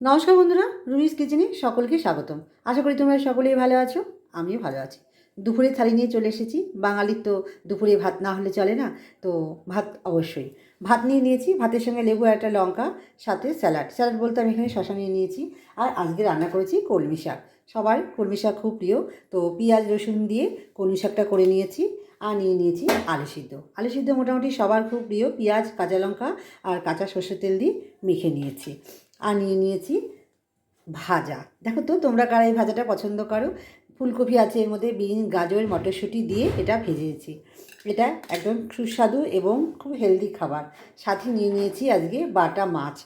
নমস্কার বন্ধুরা, রুমিস কিচেনে সকলকে স্বাগতম। আশা করি তোমরা সকলেই ভালো আছো, আমিও ভালো আছি। দুপুরে থালি নিয়ে চলে এসেছি। বাঙালির তো দুপুরে ভাত না হলে চলে না, তো ভাত অবশ্যই। ভাত নিয়ে নিয়েছি, ভাতের সঙ্গে লেবু আর একটা লঙ্কা, সাথে স্যালাড। স্যালাড বলতে আমি এখানে শশা নিয়ে নিয়েছি। আর আজকে রান্না করেছি কলমি শাক। সবার কলমি শাক খুব প্রিয়, তো পেঁয়াজ রসুন দিয়ে কলমি শাকটা করে নিয়েছি। আর নিয়ে নিয়েছি আলু সিদ্ধ। আলু সিদ্ধ মোটামুটি সবার খুব প্রিয়, পেঁয়াজ কাঁচা লঙ্কা আর কাঁচা সর্ষের তেল দিয়ে মেখে নিয়েছি। আর নিয়ে নিয়েছি ভাজা। দেখো তো তোমরা কারা এই ভাজাটা পছন্দ করো। ফুলকপি আছে এর মধ্যে, বিন গাজর মটরশুঁটি দিয়ে এটা ভেজেছি। এটা একদম সুস্বাদু এবং খুব হেলদি খাবার। সাথে নিয়ে নিয়েছি আজকে বাটা মাছ,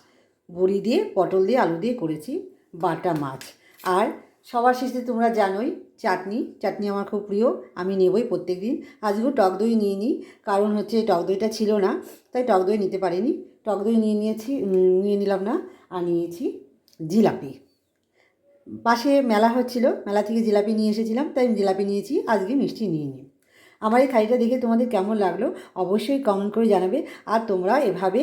বড়ি দিয়ে পটল দিয়ে আলু দিয়ে করেছি বাটা মাছ। আর সবার শেষে তোমরা জানোই চাটনি। চাটনি আমার খুব প্রিয়, আমি নেবই প্রত্যেক দিন। আজকেও টক দই নিয়ে নিই, কারণ হচ্ছে টক দইটা ছিল না, তাই টক দই নিতে পারিনি। টক দই নিয়ে নিলাম না। আর নিয়েছি জিলাপি। পাশে মেলা হচ্ছিল, মেলা থেকে জিলাপি নিয়ে এসেছিলাম, তাই আমি জিলাপি নিয়েছি, আজকে মিষ্টি নিয়ে নিই। আমার এই থালিটা দেখে তোমাদের কেমন লাগলো অবশ্যই কমেন্ট করে জানাবে। আর তোমরা এভাবে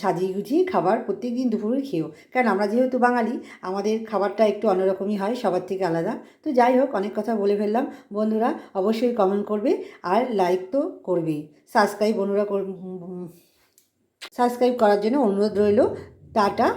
সাজিয়ে গুছিয়ে খাবার প্রত্যেক দিন দুপুরে খেও, কারণ আমরা যেহেতু বাঙালি, আমাদের খাবারটা একটু অন্যরকমই হয়, সবার থেকে আলাদা। তো যাই হোক, অনেক কথা বলে ফেললাম। বন্ধুরা অবশ্যই কমেন্ট করবে আর লাইক তো করবেই। সাবস্ক্রাইব করার জন্য অনুরোধ রইল। টাটা।